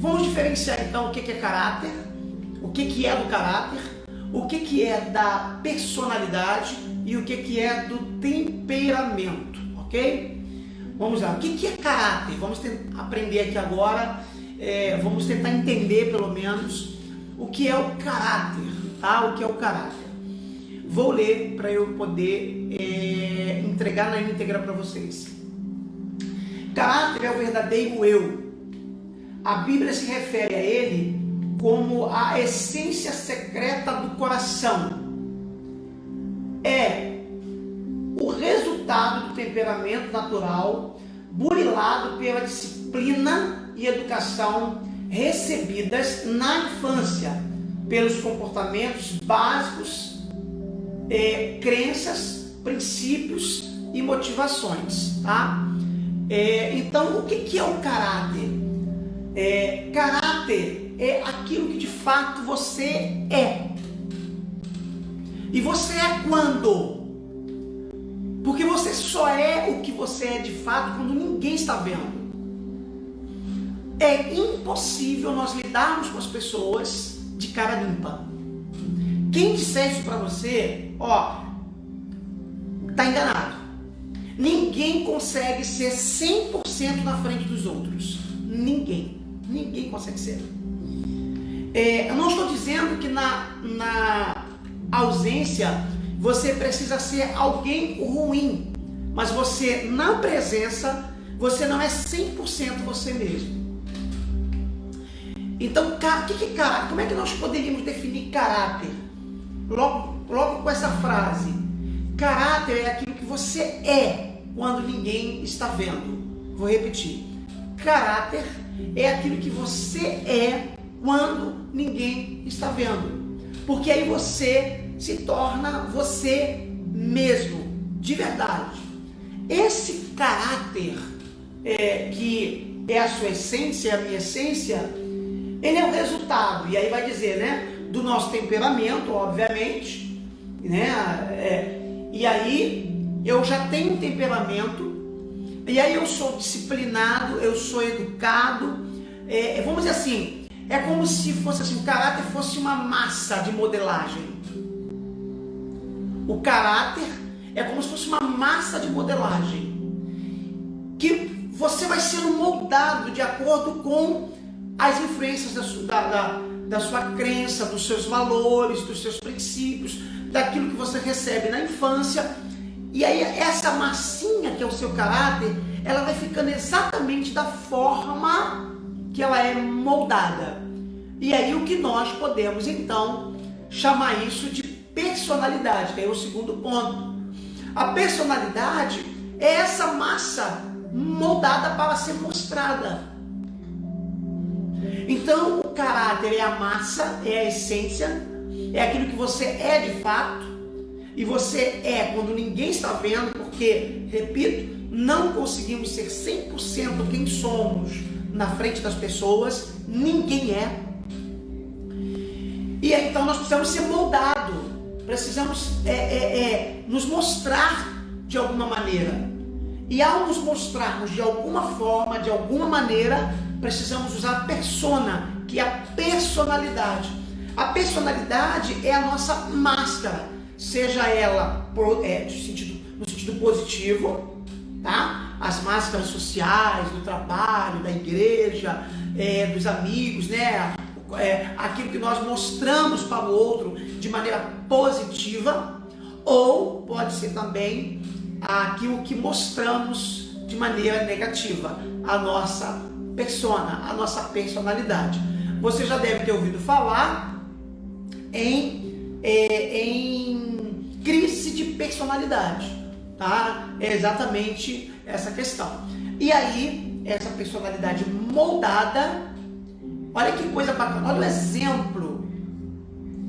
Vamos diferenciar então o que é caráter, o que é do caráter, o que é da personalidade e o que é do temperamento, ok? Vamos lá, o que é caráter? Vamos aprender aqui agora, vamos tentar entender pelo menos o que é o caráter, tá? O que é o caráter. Vou ler para eu poder entregar na íntegra para vocês. Caráter é o verdadeiro eu. A Bíblia se refere a ele como a essência secreta do coração. É o resultado do temperamento natural, burilado pela disciplina e educação recebidas na infância, pelos comportamentos básicos, crenças, princípios e motivações, tá? Então, o que é o caráter? Caráter é aquilo que de fato você é. E você é quando? Porque você só é o que você é de fato quando ninguém está vendo. É impossível nós lidarmos com as pessoas de cara limpa. Quem disser isso para você, tá enganado. Ninguém consegue ser 100% na frente dos outros. Ninguém consegue ser. Eu não estou dizendo que na ausência você precisa ser alguém ruim, mas você, na presença, você não é 100% você mesmo. Então, o que é caráter? Como é que nós poderíamos definir caráter? Logo com essa frase. Caráter é aquilo que você é quando ninguém está vendo. Vou repetir. Caráter é aquilo que você é quando ninguém está vendo. Porque aí você se torna você mesmo, de verdade. Esse caráter, que é a sua essência, a minha essência, ele é o resultado, e aí vai dizer, né, do nosso temperamento, obviamente, né, e aí eu já tenho um temperamento, e aí eu sou disciplinado, eu sou educado, vamos dizer assim, é como se fosse assim, o caráter fosse uma massa de modelagem. O caráter é como se fosse uma massa de modelagem, que você vai sendo moldado de acordo com as influências da sua crença, dos seus valores, dos seus princípios, daquilo que você recebe na infância. E aí essa massinha que é o seu caráter, ela vai ficando exatamente da forma que ela é moldada. E aí o que nós podemos então chamar isso de personalidade, que é o segundo ponto. A personalidade é essa massa moldada para ser mostrada. Então o caráter é a massa, é a essência, é aquilo que você é de fato, e você é quando ninguém está vendo, porque, repito, não conseguimos ser 100% quem somos na frente das pessoas, ninguém é. E aí, então nós precisamos ser moldados, precisamos nos mostrar de alguma maneira. E ao nos mostrarmos de alguma forma, de alguma maneira, precisamos usar a persona, que é a personalidade. A personalidade é a nossa máscara, seja ela no sentido positivo, tá? As máscaras sociais, do trabalho, da igreja, dos amigos, né? Aquilo que nós mostramos para o outro de maneira positiva, ou pode ser também aquilo que mostramos de maneira negativa, a nossa persona, a nossa personalidade. Você já deve ter ouvido falar em crise de personalidade, tá? É exatamente essa questão. E aí, essa personalidade moldada, olha que coisa bacana, olha o exemplo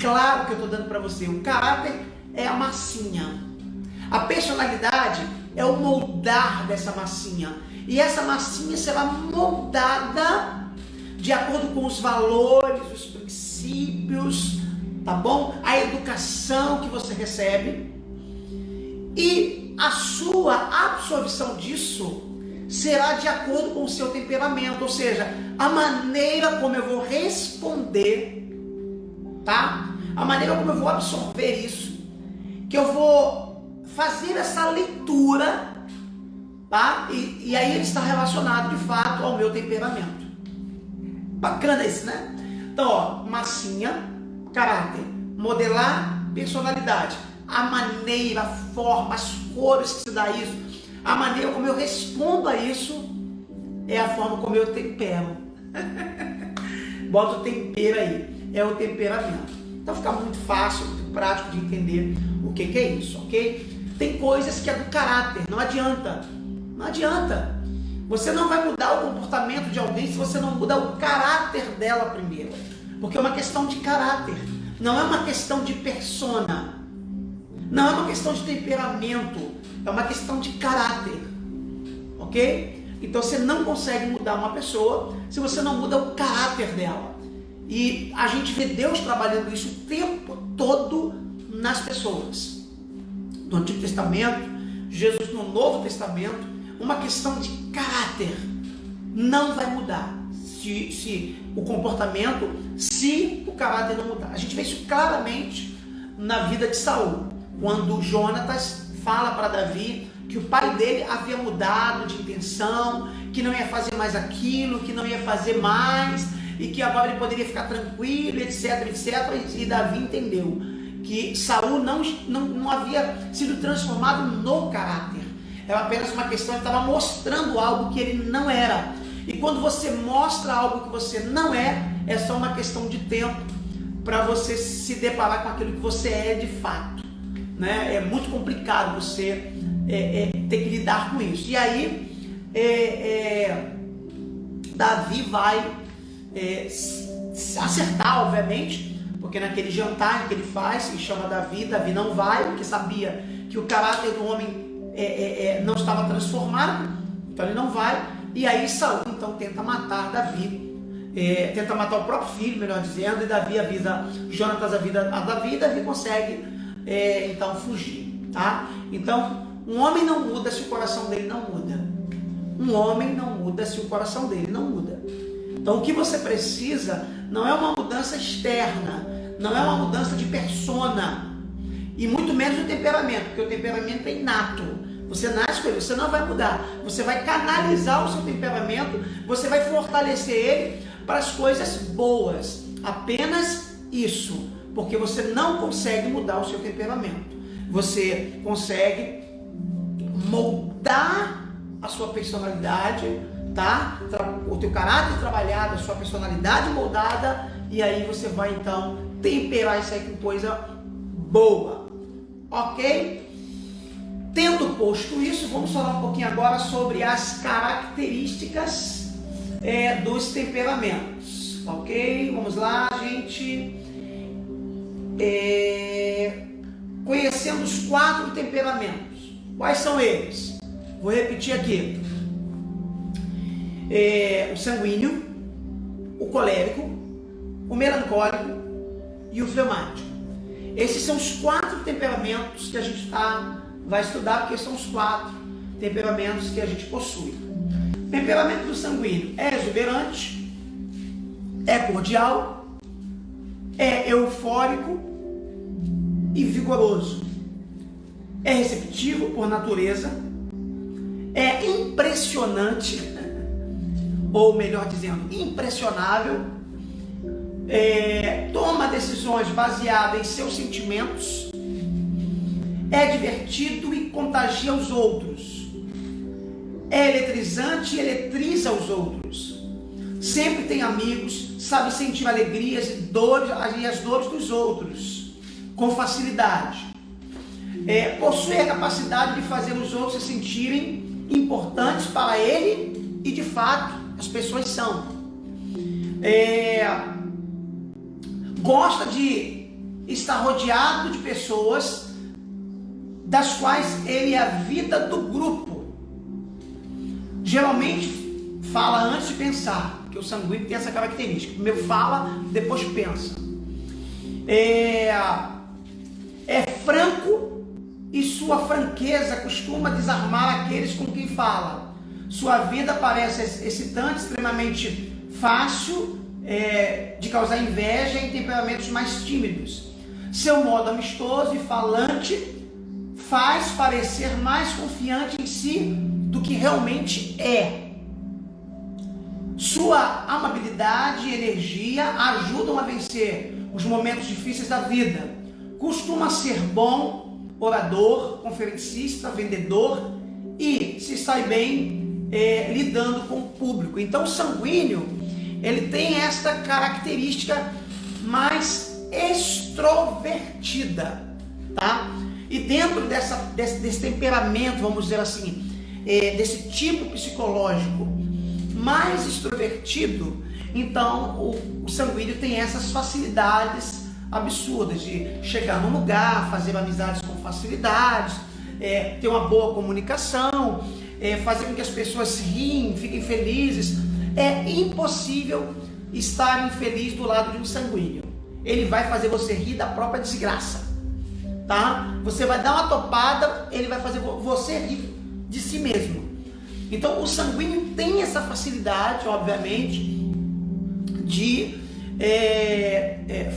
claro que eu estou dando para você. O caráter é a massinha, a personalidade é o moldar dessa massinha, e essa massinha será moldada de acordo com os valores, os princípios, tá bom? A educação que você recebe, e a sua absorção disso será de acordo com o seu temperamento, ou seja, a maneira como eu vou responder, tá? A maneira como eu vou absorver isso, que eu vou fazer essa leitura, tá? E aí ele está relacionado de fato ao meu temperamento. Bacana isso, né? Então, ó, massinha, caráter, modelar, personalidade, a maneira, a forma, as cores que se dá isso, a maneira como eu respondo a isso é a forma como eu tempero. Bota o tempero aí, é o temperamento. Então fica muito fácil, muito prático de entender o que é isso, ok? Tem coisas que é do caráter, não adianta. Não adianta. Você não vai mudar o comportamento de alguém se você não muda o caráter dela primeiro. Porque é uma questão de caráter, não é uma questão de persona. Não é uma questão de temperamento, é uma questão de caráter, ok? Então você não consegue mudar uma pessoa se você não muda o caráter dela. E a gente vê Deus trabalhando isso o tempo todo nas pessoas. No Antigo Testamento, Jesus no Novo Testamento, uma questão de caráter. Não vai mudar se o comportamento, se o caráter não mudar. A gente vê isso claramente na vida de Saul. Quando Jonatas fala para Davi que o pai dele havia mudado de intenção, que não ia fazer mais aquilo, que não ia fazer mais, e que agora ele poderia ficar tranquilo, etc, etc. E Davi entendeu que Saul não havia sido transformado no caráter. Era apenas uma questão, ele estava mostrando algo que ele não era. E quando você mostra algo que você não é só uma questão de tempo para você se deparar com aquilo que você é de fato. Né? É muito complicado você ter que lidar com isso. E aí Davi vai acertar, obviamente, porque naquele jantar que ele faz, que chama Davi não vai, porque sabia que o caráter do homem não estava transformado, então ele não vai. E aí Saul então tenta matar Davi, tenta matar o próprio filho, melhor dizendo, e Davi avisa, Jonatas avisa a Davi, e Davi consegue então fugir, tá? Então, um homem não muda se o coração dele não muda. Um homem não muda se o coração dele não muda. Então, o que você precisa não é uma mudança externa, não é uma mudança de persona, e muito menos de temperamento, porque o temperamento é inato. Você nasce com ele, você não vai mudar. Você vai canalizar o seu temperamento, você vai fortalecer ele para as coisas boas. Apenas isso. Porque você não consegue mudar o seu temperamento. Você consegue moldar a sua personalidade, tá? O teu caráter trabalhado, a sua personalidade moldada, e aí você vai então temperar isso aí com coisa boa, ok? Tendo posto isso, vamos falar um pouquinho agora sobre as características dos temperamentos, ok? Vamos lá, gente. Conhecendo os 4 temperamentos. Quais são eles? Vou repetir aqui. O sanguíneo, o colérico, o melancólico e o fleumático. Esses são os 4 temperamentos que a gente vai estudar, porque são os 4 temperamentos que a gente possui. O temperamento do sanguíneo é exuberante, é cordial, é eufórico e vigoroso, é receptivo por natureza, é impressionante, ou melhor dizendo, impressionável, toma decisões baseadas em seus sentimentos, é divertido e contagia os outros, é eletrizante e eletriza os outros, sempre tem amigos, sabe sentir alegrias e as dores dos outros com facilidade, possui a capacidade de fazer os outros se sentirem importantes para ele, e de fato as pessoas são. Gosta de estar rodeado de pessoas das quais ele é a vida do grupo. Geralmente fala antes de pensar, porque o sanguíneo tem essa característica. Primeiro fala, depois pensa. É franco e sua franqueza costuma desarmar aqueles com quem fala. Sua vida parece excitante, extremamente fácil de causar inveja em temperamentos mais tímidos. Seu modo amistoso e falante faz parecer mais confiante em si do que realmente é. Sua amabilidade e energia ajudam a vencer os momentos difíceis da vida. Costuma ser bom orador, conferencista, vendedor e se sai bem lidando com o público. Então o sanguíneo, ele tem esta característica mais extrovertida, tá? E dentro desse temperamento, vamos dizer assim, desse tipo psicológico mais extrovertido, então o sanguíneo tem essas facilidades absurdas de chegar num lugar, fazer amizades com facilidade, ter uma boa comunicação, fazer com que as pessoas riem, fiquem felizes. É impossível estar infeliz do lado de um sanguíneo. Ele vai fazer você rir da própria desgraça, tá? Você vai dar uma topada, ele vai fazer você rir de si mesmo. Então o sanguíneo tem essa facilidade, obviamente, de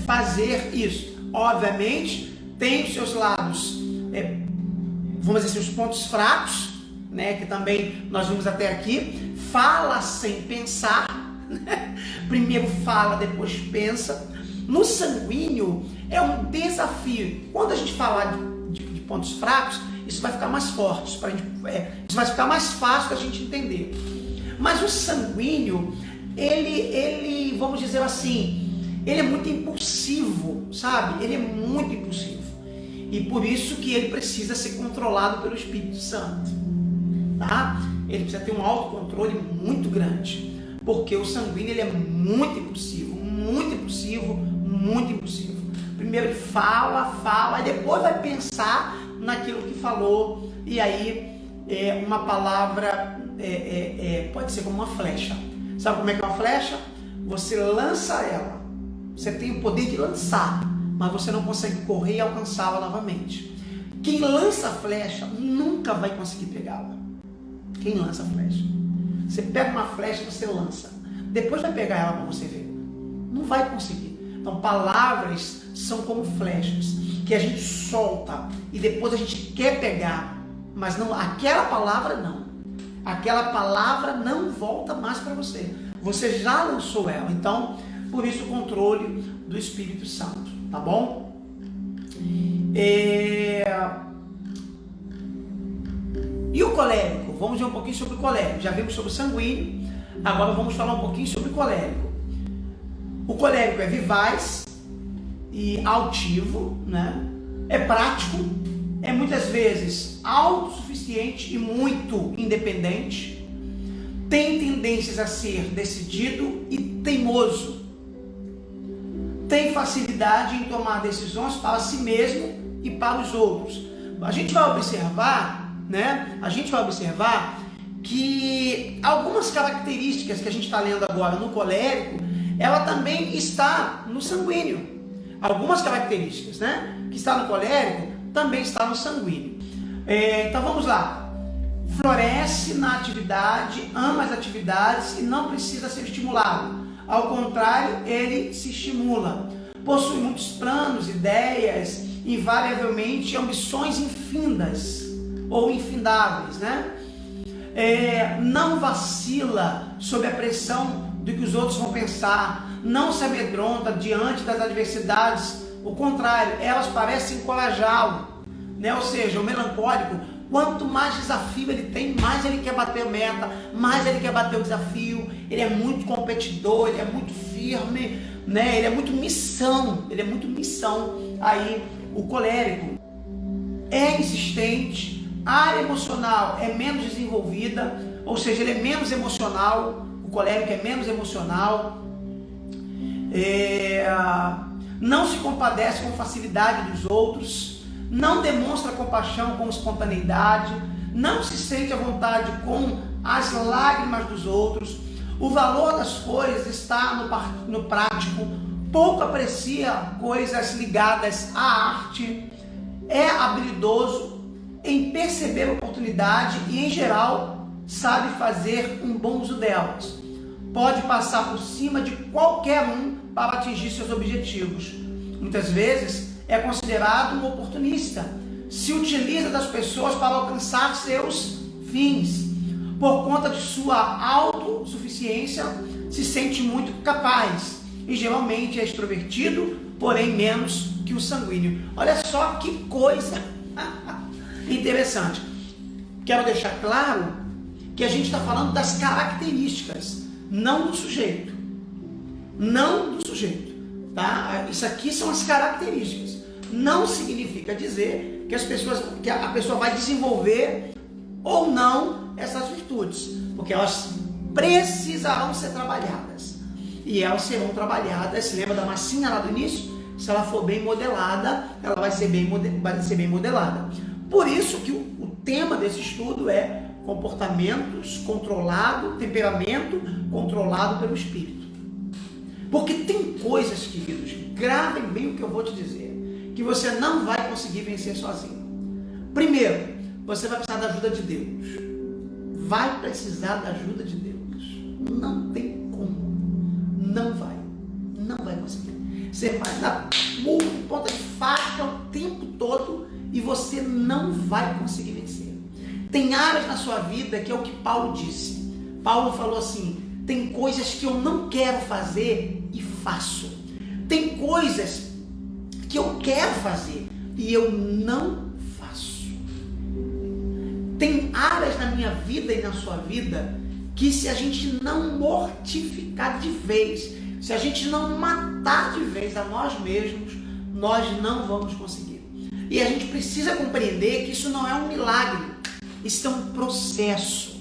fazer isso. Obviamente tem os seus lados, vamos dizer assim, os pontos fracos, né, que também nós vimos até aqui. Fala sem pensar, né? Primeiro fala, depois pensa. No sanguíneo é um desafio. Quando a gente falar de pontos fracos, isso vai ficar mais forte, isso vai ficar mais fácil da gente entender. Mas o sanguíneo, ele, vamos dizer assim, ele é muito impulsivo, sabe? Ele é muito impulsivo. E por isso que ele precisa ser controlado pelo Espírito Santo, tá? Ele precisa ter um autocontrole muito grande, porque o sanguíneo, ele é muito impulsivo, muito impulsivo, muito impulsivo. Primeiro ele fala, e depois vai pensar naquilo que falou, e aí uma palavra pode ser como uma flecha. Sabe como é que é uma flecha? Você lança ela, você tem o poder de lançar, mas você não consegue correr e alcançá-la novamente. Quem lança a flecha nunca vai conseguir pegá-la. Quem lança a flecha? Você pega uma flecha e você lança, depois vai pegar ela para você ver, não vai conseguir. Então palavras são como flechas que a gente solta e depois a gente quer pegar, mas não, aquela palavra não volta mais para você. Você já lançou ela. Então, por isso o controle do Espírito Santo, tá bom? E o colérico? Vamos ver um pouquinho sobre o colérico. Já vimos sobre o sanguíneo, agora vamos falar um pouquinho sobre o colérico. O colérico é vivaz e altivo, né? É prático, é muitas vezes autossuficiente e muito independente, tem tendências a ser decidido e teimoso, tem facilidade em tomar decisões para si mesmo e para os outros. A gente vai observar, né? Que algumas características que a gente está lendo agora no colérico, ela também está no sanguíneo. Algumas características, né, que está no colérico também está no sanguíneo. Então vamos lá. Floresce na atividade, ama as atividades e não precisa ser estimulado. Ao contrário, ele se estimula. Possui muitos planos, ideias, invariavelmente ambições infindas ou infindáveis, né? Não vacila sob a pressão do que os outros vão pensar, não se amedronta diante das adversidades, o contrário, elas parecem encorajá-lo, né? Ou seja, o melancólico, quanto mais desafio ele tem, mais ele quer bater a meta, mais ele quer bater o desafio, ele é muito competidor, ele é muito firme, né? Ele é muito missão. Aí o colérico é insistente, a área emocional é menos desenvolvida, ou seja, ele é menos emocional, o colérico é menos emocional, não se compadece com facilidade dos outros, não demonstra compaixão com espontaneidade, não se sente à vontade com as lágrimas dos outros, o valor das coisas está no prático, pouco aprecia coisas ligadas à arte, é habilidoso em perceber oportunidade e, em geral, sabe fazer um bom uso delas. Pode passar por cima de qualquer um para atingir seus objetivos. Muitas vezes é considerado um oportunista. Se utiliza das pessoas para alcançar seus fins. Por conta de sua autossuficiência, se sente muito capaz. E geralmente é extrovertido, porém menos que o sanguíneo. Olha só que coisa interessante. Quero deixar claro que a gente está falando das características, não do sujeito. Não do sujeito. Tá? Isso aqui são as características. Não significa dizer que a pessoa vai desenvolver ou não essas virtudes, porque elas precisarão ser trabalhadas. E elas serão trabalhadas, se lembra da massinha lá do início? Se ela for bem modelada, ela vai ser bem modelada. Por isso que o tema desse estudo é comportamentos controlado, temperamento controlado pelo Espírito. Porque tem coisas, queridos, gravem bem o que eu vou te dizer, que você não vai conseguir vencer sozinho. Primeiro, você vai precisar da ajuda de Deus. Vai precisar da ajuda de Deus. Não tem como. Não vai conseguir. Você vai dar ponta de faca o tempo todo e você não vai conseguir vencer. Tem áreas na sua vida que é o que Paulo disse. Paulo falou assim: tem coisas que eu não quero fazer e faço. Tem coisas que eu quero fazer e eu não faço. Tem áreas na minha vida e na sua vida que, se a gente não mortificar de vez, se a gente não matar de vez a nós mesmos, nós não vamos conseguir. E a gente precisa compreender que isso não é um milagre, isso é um processo,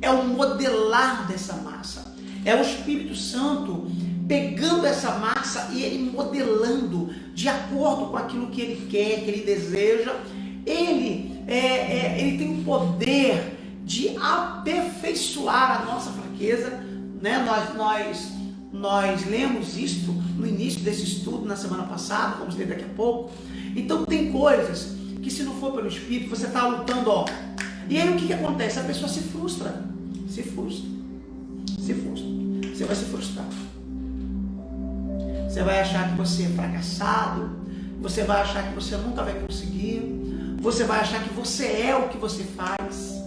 é o modelar dessa massa, é o Espírito Santo pegando essa massa e ele modelando de acordo com aquilo que ele quer, que ele deseja. Ele tem o poder de aperfeiçoar a nossa fraqueza, né? Nós lemos isto no início desse estudo na semana passada, vamos ler daqui a pouco. Então tem coisas que, se não for pelo Espírito, você está lutando, ó. E aí o que acontece? A pessoa se frustra. Você vai se frustrar. Você vai achar que você é fracassado. Você vai achar que você nunca vai conseguir. Você vai achar que você é o que você faz.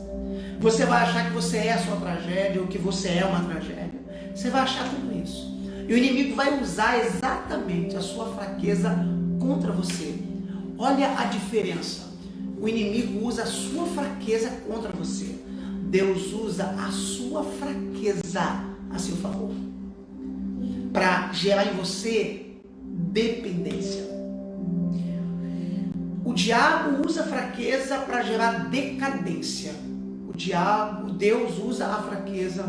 Você vai achar que você é a sua tragédia, ou que você é uma tragédia. Você vai achar tudo isso. E o inimigo vai usar exatamente a sua fraqueza contra você. Olha a diferença. O inimigo usa a sua fraqueza contra você. Deus usa a sua fraqueza a seu favor, para gerar em você dependência. O diabo usa a fraqueza para gerar decadência. Deus usa a fraqueza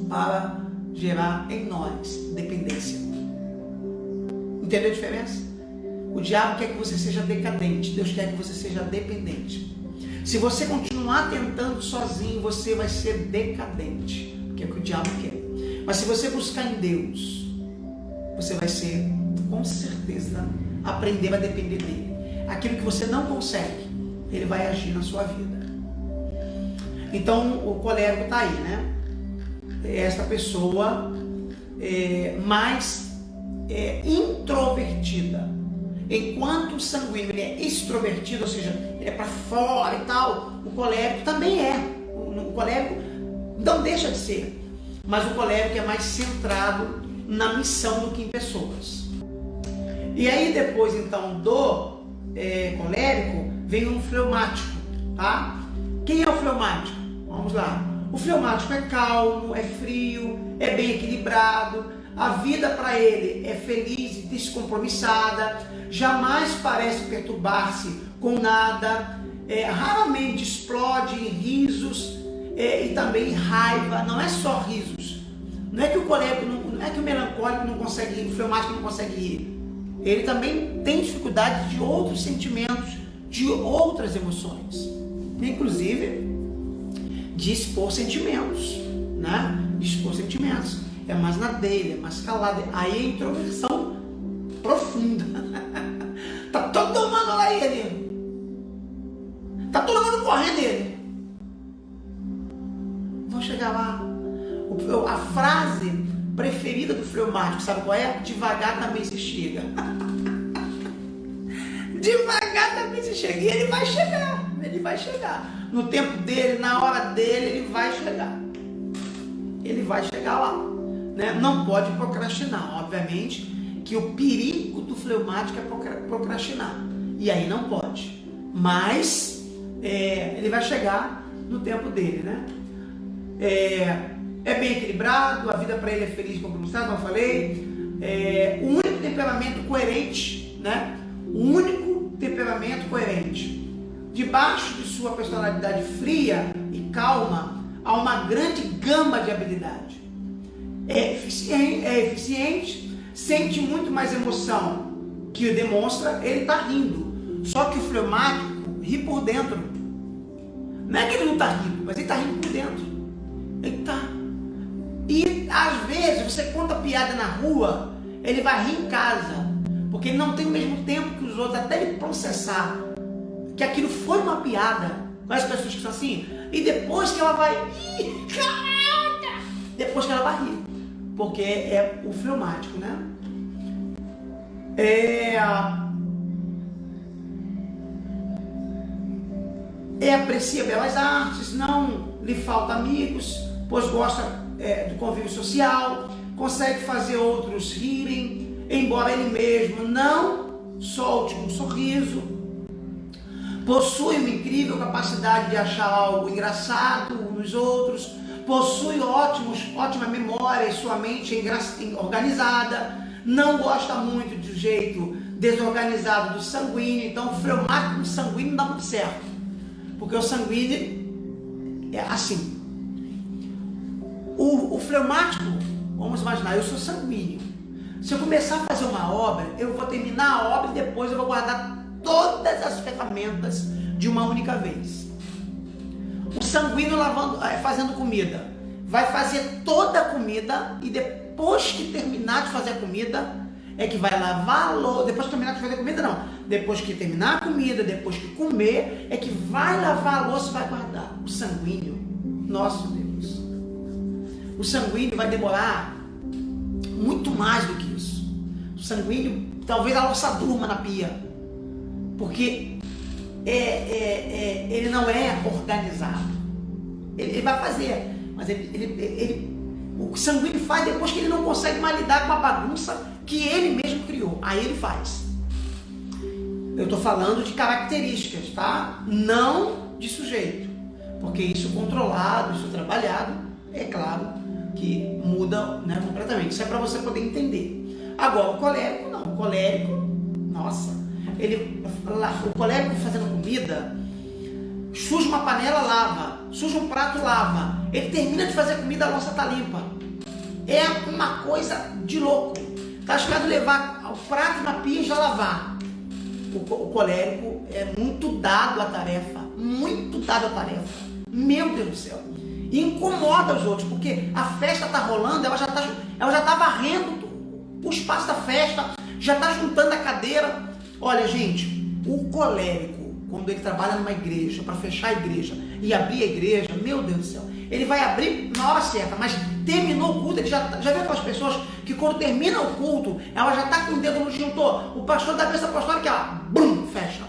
para gerar em nós dependência. Entendeu a diferença? O diabo quer que você seja decadente, Deus quer que você seja dependente. Se você continuar tentando sozinho, você vai ser decadente, que é o que o diabo quer. Mas se você buscar em Deus, você vai ser, com certeza, aprender a depender dele. Aquilo que você não consegue, ele vai agir na sua vida. Então o colérico está aí, né? Esta pessoa mais introvertida. Enquanto o sanguíneo ele é extrovertido, ou seja, ele é para fora e tal, o colérico também é. O colérico não deixa de ser, mas o colérico é mais centrado na missão do que em pessoas. E aí depois então do colérico vem um fleumático, tá? Quem é o fleumático? Vamos lá. O fleumático é calmo, é frio, é bem equilibrado. A vida para ele é feliz e descompromissada, jamais parece perturbar-se com nada, raramente explode em risos e também em raiva. Não é só risos. Não é que o colérico, não é que o melancólico não consegue rir, o fleumático não consegue rir. Ele também tem dificuldade de outros sentimentos, de outras emoções, inclusive de expor sentimentos, né? De expor sentimentos. É mais na dele, é mais calado. Aí é introversão profunda. Tá todo mundo lá ele. Tá todo mundo correndo ele. chegar lá. A frase preferida do fleumático, sabe qual é? Devagar também se chega. Devagar também se chega. E ele vai chegar. Ele vai chegar. No tempo dele, na hora dele, ele vai chegar. Ele vai chegar lá. Né? Não pode procrastinar. Obviamente que o perigo do fleumático é procrastinar. E aí não pode. Mas ele vai chegar no tempo dele, né? É bem equilibrado, a vida para ele é feliz, como eu falei. O único temperamento coerente, né? O único temperamento coerente. Debaixo de sua personalidade fria e calma, há uma grande gama de habilidade. É eficiente, sente muito mais emoção que demonstra, ele está rindo. Só que o fleumático ri por dentro. Não é que ele não está rindo, mas ele está rindo por dentro. Ele está. E às vezes você conta piada na rua, ele vai rir em casa, porque ele não tem o mesmo tempo que os outros, até ele processar que aquilo foi uma piada. Mas as pessoas que são assim, e depois que ela vai, caraca! Depois que ela vai rir, porque é o fleumático, né? Aprecia belas artes, não lhe falta amigos, pois gosta do convívio social, consegue fazer outros rirem, embora ele mesmo não solte um sorriso, possui uma incrível capacidade de achar algo engraçado nos outros, possui ótima memória e sua mente é organizada, não gosta muito do jeito desorganizado do sanguíneo. Então o fleumático e o sanguíneo não dá muito certo, porque o sanguíneo é assim. O fleumático, vamos imaginar, eu sou sanguíneo. Se eu começar a fazer uma obra, eu vou terminar a obra e depois eu vou guardar todas as ferramentas de uma única vez. O sanguíneo fazendo comida, vai fazer toda a comida e depois que terminar de fazer a comida, é que vai lavar a louça. Depois que terminar de fazer a comida, não. Depois que terminar a comida, depois que comer, é que vai lavar a louça e vai guardar. O sanguíneo, nosso Deus. O sanguíneo vai demorar muito mais do que isso. O sanguíneo, talvez a louça durma na pia, porque ele não é organizado. Ele vai fazer, mas o sanguíneo faz depois que ele não consegue mais lidar com a bagunça que ele mesmo criou. Aí ele faz. Eu estou falando de características, tá? Não de sujeito, porque isso controlado, isso trabalhado, é claro que muda, né, completamente. Isso é para você poder entender. Agora, o colérico não. O colérico, nossa, o colérico fazendo comida, suja uma panela, lava. Suja um prato, lava. Ele termina de fazer a comida, a louça tá limpa. É uma coisa de louco. Tá chegando levar o prato na pia e já lavar. O colérico é muito dado à tarefa. Muito dado à tarefa. Meu Deus do céu. E incomoda os outros, porque a festa tá rolando, ela já tá varrendo o espaço da festa, já tá juntando a cadeira. Olha, gente, o colérico, quando ele trabalha numa igreja, para fechar a igreja e abrir a igreja, meu Deus do céu, ele vai abrir na hora certa, mas terminou o culto, ele já viu aquelas pessoas que quando termina o culto, ela já tá com o dedo no disjuntor, o pastor da bênção apostólica, ó, brum, fecha.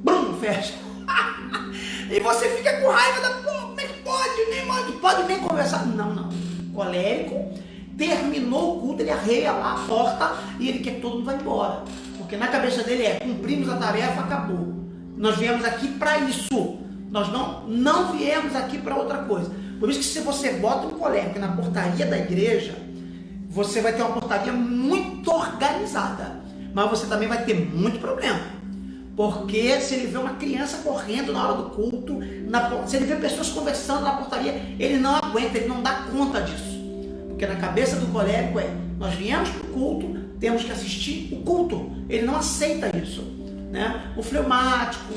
Brum, fecha. E você fica com raiva da, pô, como é que pode nem conversar. Não. Colérico, terminou o culto, ele arreia lá a porta e ele quer que todo mundo vá embora. Porque na cabeça dele cumprimos a tarefa, acabou. Nós viemos aqui para isso. Nós não viemos aqui para outra coisa. Por isso que se você bota um colérico na portaria da igreja, você vai ter uma portaria muito organizada. Mas você também vai ter muito problema. Porque se ele vê uma criança correndo na hora do culto, se ele vê pessoas conversando na portaria, ele não aguenta, ele não dá conta disso. Porque na cabeça do colérico nós viemos para o culto, temos que assistir o culto. Ele não aceita isso. Né? O fleumático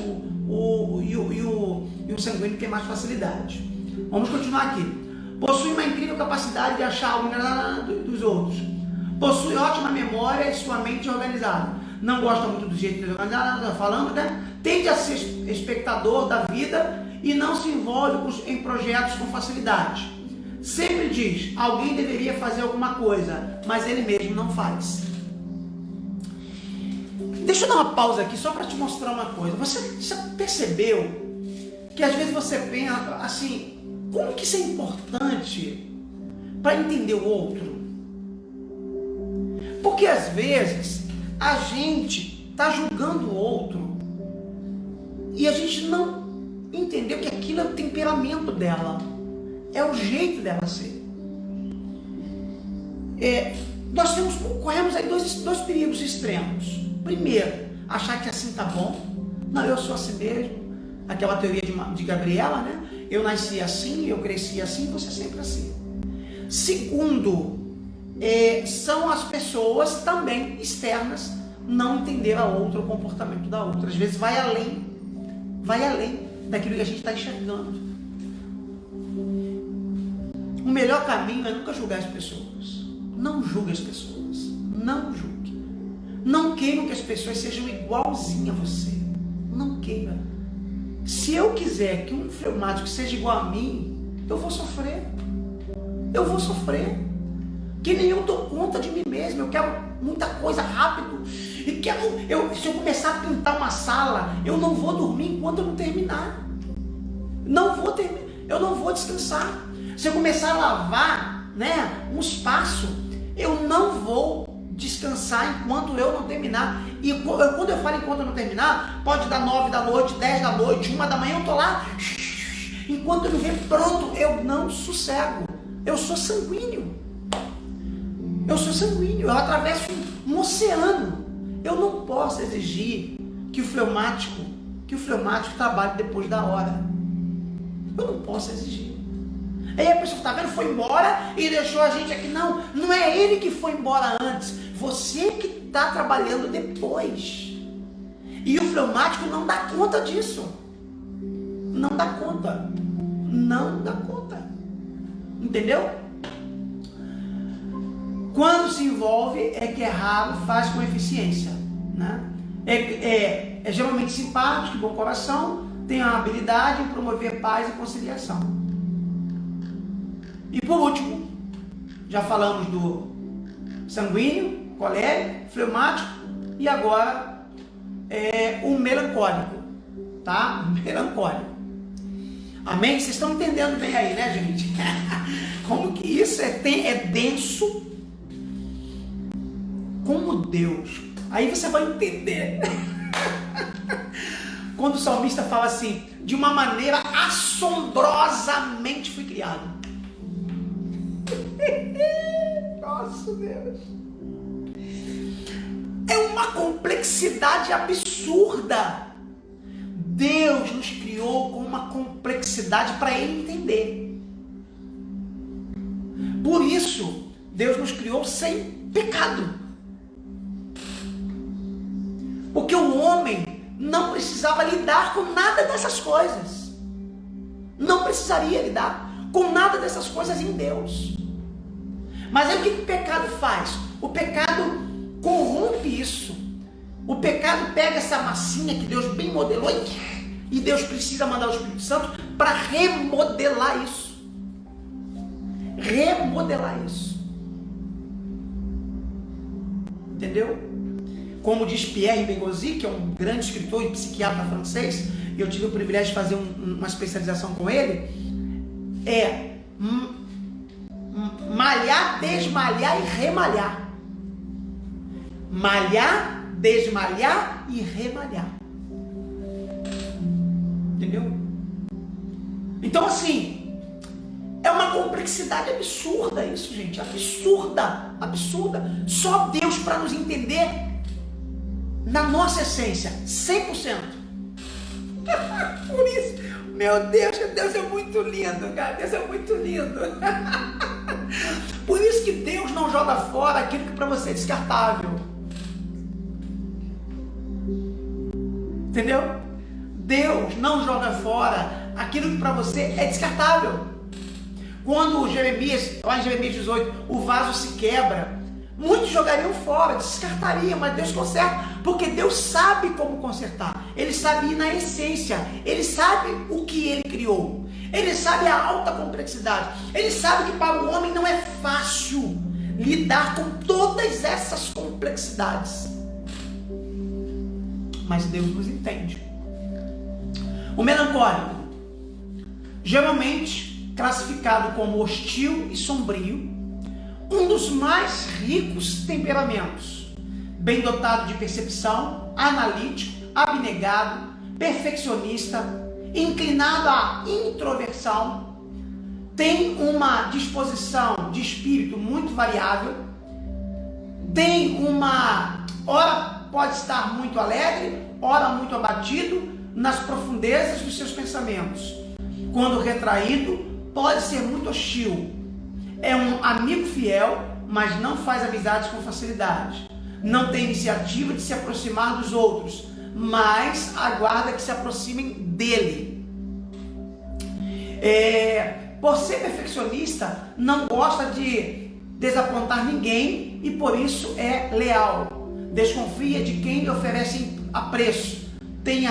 e o sanguíneo tem mais facilidade. Vamos continuar aqui. Possui uma incrível capacidade de achar algo dos outros. Possui ótima memória e sua mente organizada. Não gosta muito do jeito de organizar, falando, né? Tende a ser espectador da vida e não se envolve em projetos com facilidade. Sempre diz, alguém deveria fazer alguma coisa, mas ele mesmo não faz. Deixa eu dar uma pausa aqui só para te mostrar uma coisa. Você já percebeu que às vezes você pensa assim, como que isso é importante para entender o outro? Porque às vezes a gente está julgando o outro e a gente não entendeu que aquilo é o temperamento dela, é o jeito dela ser. Nós corremos aí dois perigos extremos. Primeiro, achar que assim tá bom. Não, eu sou assim mesmo. Aquela teoria de Gabriela, né? Eu nasci assim, eu cresci assim, você sempre assim. Segundo, são as pessoas também externas não entender a outra, o comportamento da outra. Às vezes vai além daquilo que a gente está enxergando. O melhor caminho é nunca julgar as pessoas. Não julgue as pessoas. Não julgue. Não queiram que as pessoas sejam igualzinhas a você. Não queira. Se eu quiser que um fleumático seja igual a mim, eu vou sofrer. Eu vou sofrer. Que nem eu dou conta de mim mesmo. Eu quero muita coisa rápido. E se eu começar a pintar uma sala, eu não vou dormir enquanto eu não terminar. Eu não vou descansar. Se eu começar a lavar, né, um espaço, eu não vou descansar enquanto eu não terminar. E quando eu falo enquanto eu não terminar, pode dar 9 da noite, 10 da noite, 1 da manhã, eu tô lá. Enquanto eu não ver pronto, eu não sossego. Eu sou sanguíneo. Eu atravesso um oceano. Eu não posso exigir que o fleumático trabalhe depois da hora. Eu não posso exigir. Aí a pessoa está vendo, foi embora e deixou a gente aqui. Não é ele que foi embora antes. Você que está trabalhando depois. E o fleumático não dá conta disso. Não dá conta. Entendeu? Quando se envolve, é que é raro, faz com eficiência. Né? É geralmente simpático, bom coração, tem a habilidade em promover paz e conciliação. E por último, já falamos do sanguíneo, colérico, fleumático e agora o melancólico, tá? Melancólico. Amém? Vocês estão entendendo bem aí, né, gente? Como que isso é denso como Deus. Aí você vai entender. Quando o salmista fala assim, de uma maneira assombrosamente fui criado. Nossa Deus, é uma complexidade absurda. Deus nos criou com uma complexidade para Ele entender. Por isso Deus nos criou sem pecado, porque o homem não precisava lidar com nada dessas coisas. Não precisaria lidar com nada dessas coisas em Deus. Mas aí o que o pecado faz? O pecado corrompe isso. O pecado pega essa massinha que Deus bem modelou e Deus precisa mandar o Espírito Santo para remodelar isso. Entendeu? Como diz Pierre Mengozi, que é um grande escritor e psiquiatra francês, e eu tive o privilégio de fazer uma especialização com ele, malhar, desmalhar e remalhar. Malhar, desmalhar e remalhar. Entendeu? Então assim, é uma complexidade absurda isso, gente. Absurda. Só Deus para nos entender na nossa essência, 100%. Por isso, meu Deus é muito lindo, cara. Deus é muito lindo. Por isso que Deus não joga fora aquilo que para você é descartável. Entendeu? Deus não joga fora aquilo que para você é descartável. Quando Jeremias, lá em Jeremias 18, o vaso se quebra, muitos jogariam fora, descartariam, mas Deus conserta, porque Deus sabe como consertar. ele sabe ir na essência, ele sabe o que ele criou, ele sabe a alta complexidade, ele sabe que para o homem não é fácil lidar com todas essas complexidades, mas Deus nos entende. O melancólico, geralmente classificado como hostil e sombrio, um dos mais ricos temperamentos, bem dotado de percepção, analítico, abnegado, perfeccionista, inclinado à introversão, tem uma disposição de espírito muito variável, tem ora pode estar muito alegre, ora muito abatido nas profundezas dos seus pensamentos. Quando retraído, pode ser muito hostil. É um amigo fiel, mas não faz amizades com facilidade. Não tem iniciativa de se aproximar dos outros, mas aguarda que se aproximem dele. Por ser perfeccionista, não gosta de desapontar ninguém e por isso é leal. Desconfia de quem lhe oferece apreço. Tem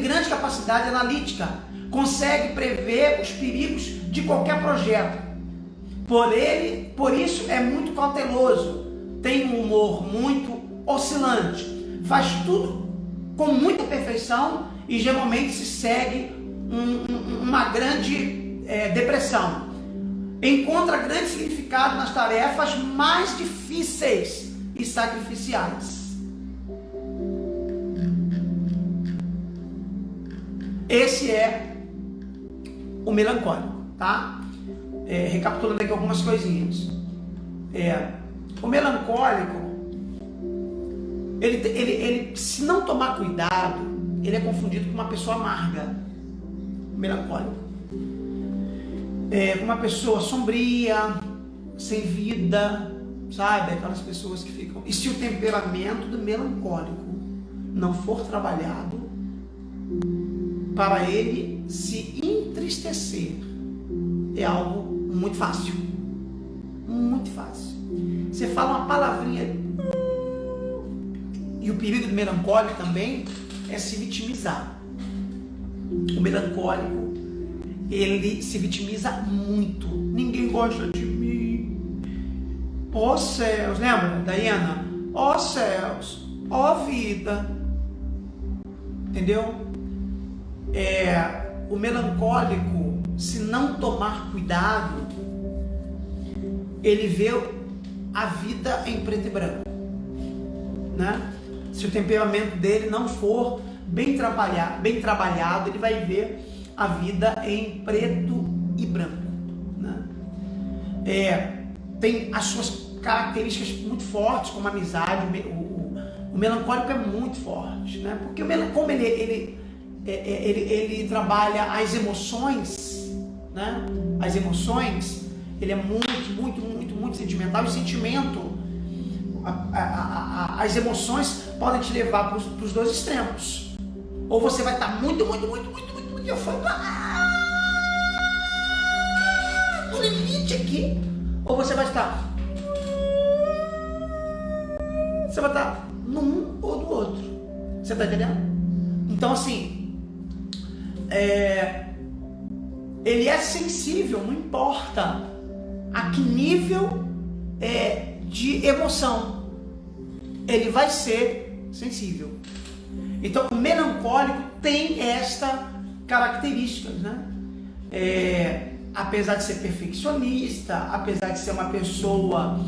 grande capacidade analítica. Consegue prever os perigos de qualquer projeto. Por isso é muito cauteloso. Tem um humor muito oscilante. Faz tudo com muita perfeição e geralmente se segue uma grande depressão. Encontra grande significado nas tarefas mais difíceis e sacrificiais. Esse é o melancólico, tá? Recapitulando aqui algumas coisinhas. O melancólico, ele, se não tomar cuidado, ele é confundido com uma pessoa amarga. Melancólico. Uma pessoa sombria, sem vida, sabe? Aquelas pessoas que ficam... E se o temperamento do melancólico não for trabalhado, para ele se entristecer é algo muito fácil. Muito fácil. Você fala uma palavrinha... E o perigo do melancólico também é se vitimizar. O melancólico, ele se vitimiza muito. Ninguém gosta de mim. Ó céus, lembra, Diana? Ó céus, ó vida. Entendeu? O melancólico, se não tomar cuidado, ele vê a vida em preto e branco, né? Se o temperamento dele não for bem trabalhado, ele vai ver a vida em preto e branco, né? Tem as suas características muito fortes, como a amizade. O melancólico é muito forte, né? Porque como ele trabalha as emoções, né? As emoções, ele é muito sentimental. E sentimento, as emoções podem te levar para os dois extremos. Ou você vai estar muito eufórico, no limite aqui, ou você vai estar num ou no outro. Você está entendendo? Então, assim, ele é sensível, não importa a que nível de emoção, ele vai ser sensível. Então, o melancólico tem esta característica, né? Apesar de ser perfeccionista, apesar de ser uma pessoa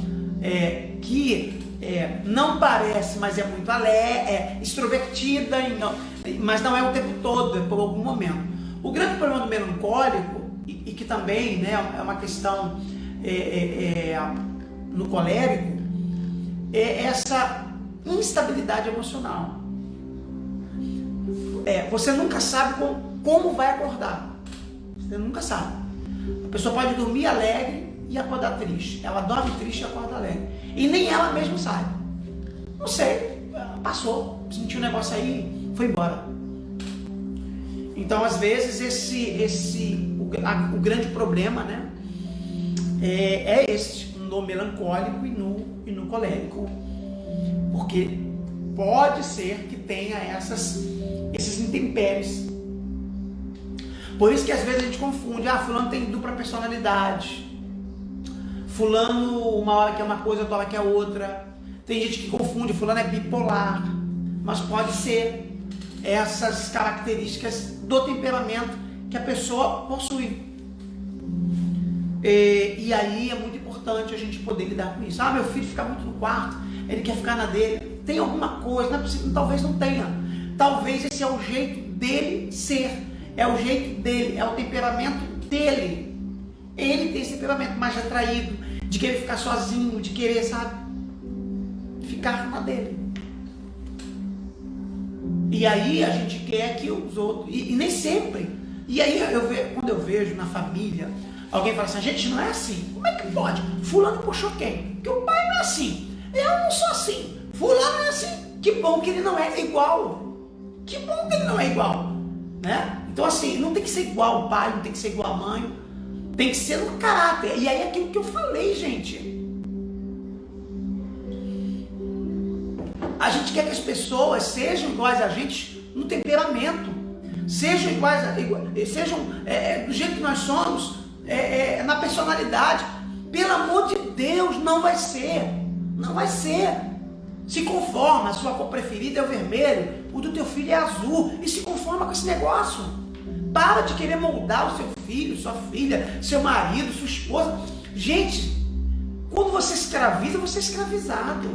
que não parece, mas é muito alegre, extrovertida, mas não é o tempo todo, é por algum momento. O grande problema do melancólico, e que também, né, é uma questão no colérico, é essa instabilidade emocional. Você nunca sabe como vai acordar. Você nunca sabe. A pessoa pode dormir alegre e acordar triste. Ela dorme triste e acorda alegre. E nem ela mesma sabe. Não sei, passou, sentiu um negócio aí, foi embora. Então, às vezes, o grande problema, né, é esse, no melancólico e no colérico. Porque pode ser que tenha esses intempéries. Por isso que às vezes a gente confunde, fulano tem dupla personalidade, fulano uma hora quer uma coisa, outra hora quer outra. Tem gente que confunde, fulano é bipolar, mas pode ser essas características do temperamento que a pessoa possui. E aí é muito importante a gente poder lidar com isso. Meu filho fica muito no quarto, ele quer ficar na dele. Tem alguma coisa, não é possível, talvez não tenha. Talvez esse é o jeito dele ser, é o jeito dele, é o temperamento dele. Ele tem esse temperamento mais retraído, de querer ficar sozinho, de querer, sabe, ficar na dele. E aí a gente quer que os outros, e nem sempre. E aí quando eu vejo na família, alguém fala assim, gente, não é assim. Como é que pode? Fulano puxou quem? Porque o pai não é assim. Eu não sou assim. Fulano é assim. Que bom que ele não é igual. Que bom que ele não é igual. Né? Então assim, não tem que ser igual o pai, não tem que ser igual a mãe. Tem que ser no caráter. E aí é aquilo que eu falei, gente. A gente quer que as pessoas sejam iguais a gente no temperamento. Sejam iguais, sejam do jeito que nós somos, na personalidade. Pelo amor de Deus, não vai ser. Não vai ser. Se conforma, a sua cor preferida é o vermelho, o do teu filho é azul, e se conforma com esse negócio. Para de querer moldar o seu filho, sua filha, seu marido, sua esposa. Gente, quando você escraviza, você é escravizado.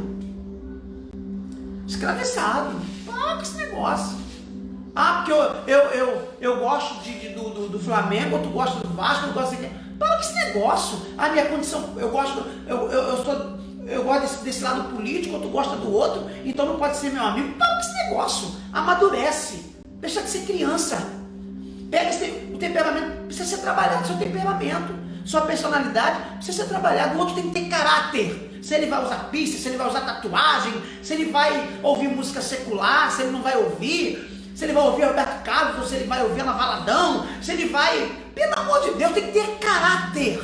Escravizado. Para com esse negócio. Porque eu gosto do Flamengo, tu gosta do Vasco, eu gosto de... Para com esse negócio. A minha condição, eu gosto desse lado político, tu gosta do outro, então não pode ser meu amigo. Para com esse negócio. Amadurece. Deixa de ser criança. Pega o temperamento, precisa ser trabalhado, seu temperamento, sua personalidade precisa ser trabalhado. O outro tem que ter caráter. Se ele vai usar pista, se ele vai usar tatuagem, se ele vai ouvir música secular, se ele não vai ouvir, se ele vai ouvir Roberto Carlos, ou se ele vai ouvir Ana Valadão, se ele vai... Pelo amor de Deus, tem que ter caráter.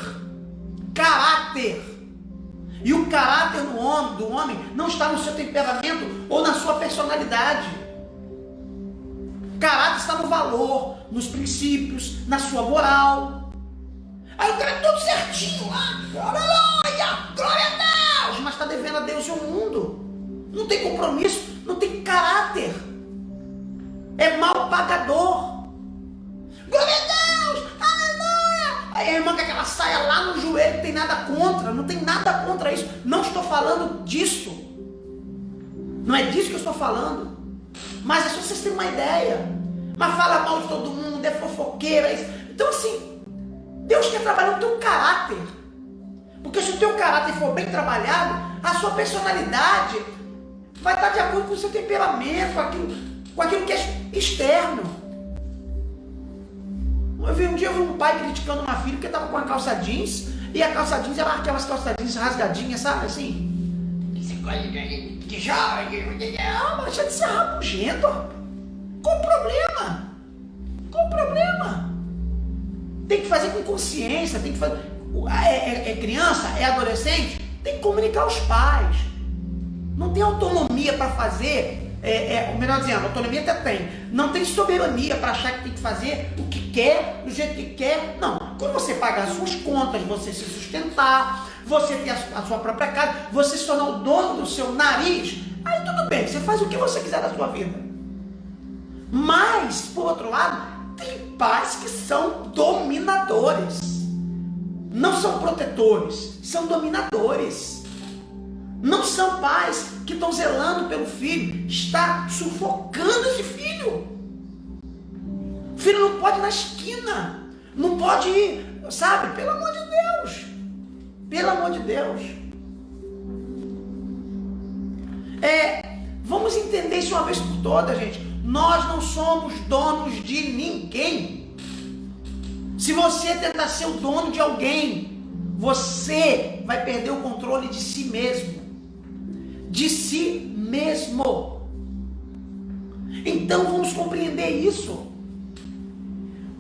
Caráter. E o caráter do homem não está no seu temperamento ou na sua personalidade. Caráter está no valor, nos princípios, na sua moral. Aí o cara é todo certinho lá. Aleluia! Glória a Deus! Mas está devendo a Deus e ao mundo. Não tem compromisso, não tem caráter. É mal pagador. Glória a Deus! Aleluia! Aí a irmã com aquela saia lá no joelho, não tem nada contra. Não tem nada contra isso. Não estou falando disso. Não é disso que eu estou falando. Mas é só vocês terem uma ideia. Mas fala mal de todo mundo, é fofoqueira. É isso. Então assim, Deus quer trabalhar o teu caráter. Porque se o teu caráter for bem trabalhado, a sua personalidade vai estar de acordo com o seu temperamento, com aquilo que é externo. Um dia eu vi um pai criticando uma filha porque estava com uma calça jeans, e a calça jeans era aquelas calças jeans rasgadinhas, sabe assim? Que já, deixa de ser rabugento. Qual o problema? Qual o problema? Tem que fazer com consciência, tem que fazer. É criança, é adolescente, tem que comunicar aos pais. Não tem autonomia para fazer, melhor dizendo, autonomia até tem. Não tem soberania para achar que tem que fazer o que quer, do jeito que quer. Não. Quando você pagar as suas contas, você se sustentar, você ter a sua própria casa, você se tornar o dono do seu nariz, aí tudo bem, você faz o que você quiser da sua vida. Mas, por outro lado, tem pais que são dominadores. Não são protetores, são dominadores. Não são pais que estão zelando pelo filho, está sufocando esse filho. O filho não pode ir na esquina, não pode ir, sabe? Pelo amor de Deus. Pelo amor de Deus. Vamos entender isso uma vez por todas, gente. Nós não somos donos de ninguém. Se você tentar ser o dono de alguém, você vai perder o controle de si mesmo. De si mesmo. Então vamos compreender isso.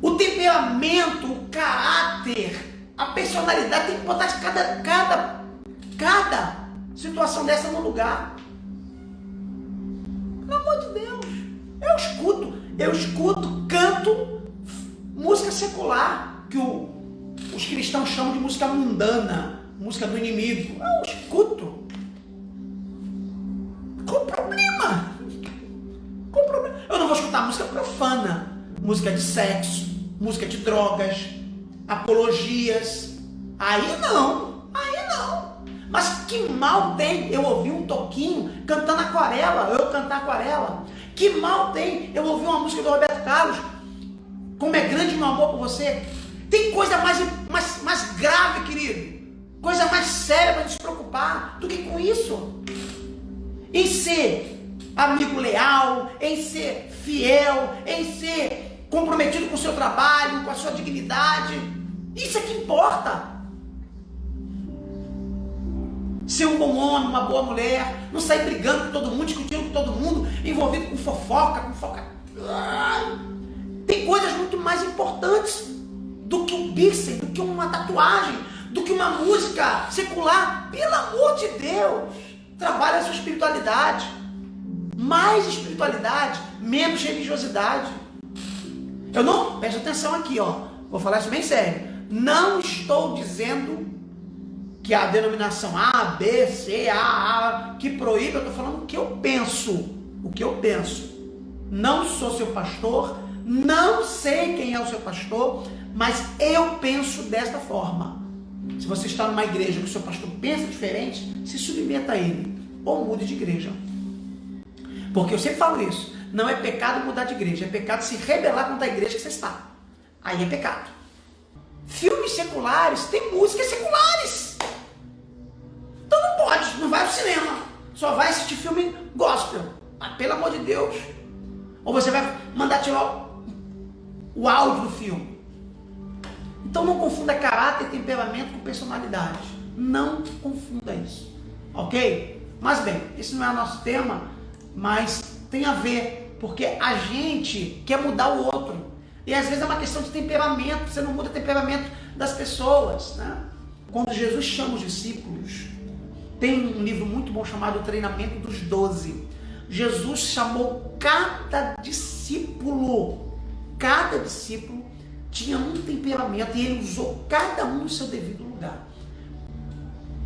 O temperamento, o caráter, a personalidade tem que botar cada situação dessa no lugar. de Deus. Eu escuto, canto música secular, que os cristãos chamam de música mundana, música do inimigo. Eu escuto. Qual o problema? Qual o problema? Eu não vou escutar música profana, música de sexo, música de drogas, apologias. Aí não. Mas que mal tem eu ouvir um Toquinho cantando aquarela, eu cantar aquarela? Que mal tem eu ouvir uma música do Roberto Carlos, como é grande meu amor por você? Tem coisa mais grave, querido, coisa mais séria para se preocupar do que com isso. Em ser amigo leal, em ser fiel, em ser comprometido com o seu trabalho, com a sua dignidade. Isso é que importa. Ser um bom homem, uma boa mulher, não sair brigando com todo mundo, discutindo com todo mundo, envolvido com fofoca. Tem coisas muito mais importantes do que um piercing, do que uma tatuagem, do que uma música secular. Pelo amor de Deus, trabalha a sua espiritualidade. Mais espiritualidade, menos religiosidade. Eu não, presta atenção aqui, vou falar isso bem sério. Não estou dizendo que a denominação A, B, C, A, que proíbe, eu estou falando o que eu penso. Não sou seu pastor, não sei quem é o seu pastor, mas eu penso desta forma. Se você está numa igreja que o seu pastor pensa diferente, se submeta a ele, ou mude de igreja. Porque eu sempre falo isso, não é pecado mudar de igreja, é pecado se rebelar contra a igreja que você está. Aí é pecado. Filmes seculares, tem músicas seculares. Então não pode, não vai ao cinema, só vai assistir filme gospel. Mas, pelo amor de Deus. Ou você vai mandar tirar o áudio do filme. Então não confunda caráter e temperamento com personalidade. Não confunda isso. Ok? Mas bem, esse não é o nosso tema, mas tem a ver, porque a gente quer mudar o outro. E às vezes é uma questão de temperamento, você não muda o temperamento das pessoas, né? Quando Jesus chama os discípulos, tem um livro muito bom chamado O Treinamento dos 12. Jesus chamou cada discípulo tinha um temperamento e ele usou cada um no seu devido lugar.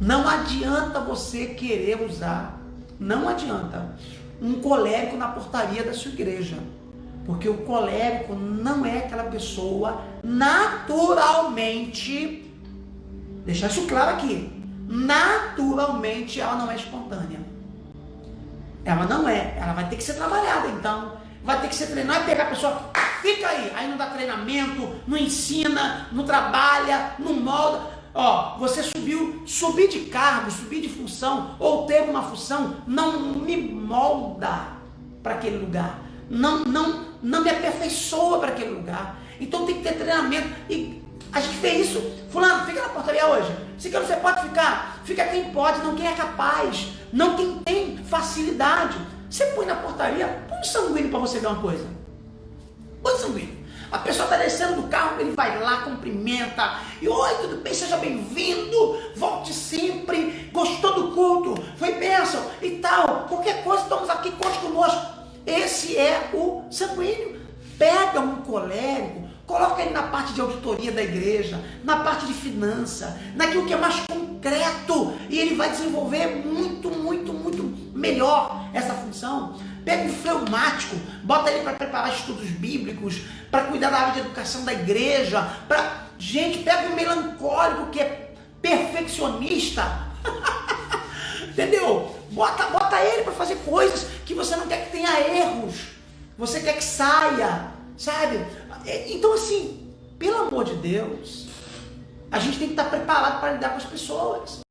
Não adianta você querer usar, não adianta, um colérico na portaria da sua igreja, porque o colérico não é aquela pessoa naturalmente, deixar isso claro aqui, naturalmente ela não é espontânea. Ela não é, ela vai ter que ser trabalhada, então vai ter que ser treinada, pegar a pessoa, fica aí não dá treinamento, não ensina, não trabalha, não molda. Você subir de cargo, subir de função, ou ter uma função, não me molda para aquele lugar, não me aperfeiçoa para aquele lugar. Então tem que ter treinamento. E a gente fez isso. Fulano, fica na portaria hoje. Se quer, você pode ficar. Fica quem pode, não quem é capaz, não quem tem facilidade. Você põe na portaria, põe sanguíneo para você ver uma coisa. Põe sanguíneo. A pessoa está descendo do carro, ele vai lá, cumprimenta. E oi, tudo bem? Seja bem-vindo. Volte sempre. Gostou do culto? Foi bênção e tal. Qualquer coisa, estamos aqui, conte conosco. Esse é o sanguíneo. Pega um colérico, coloca ele na parte de auditoria da igreja, na parte de finança, naquilo que é mais concreto, e ele vai desenvolver muito melhor essa função. Pega um fleumático, bota ele para preparar estudos bíblicos, para cuidar da área de educação da igreja, gente, pega um melancólico que é perfeccionista, entendeu? Bota ele para fazer coisas que você não quer que tenha erros, você quer que saia, sabe? Então assim, pelo amor de Deus, a gente tem que estar preparado para lidar com as pessoas.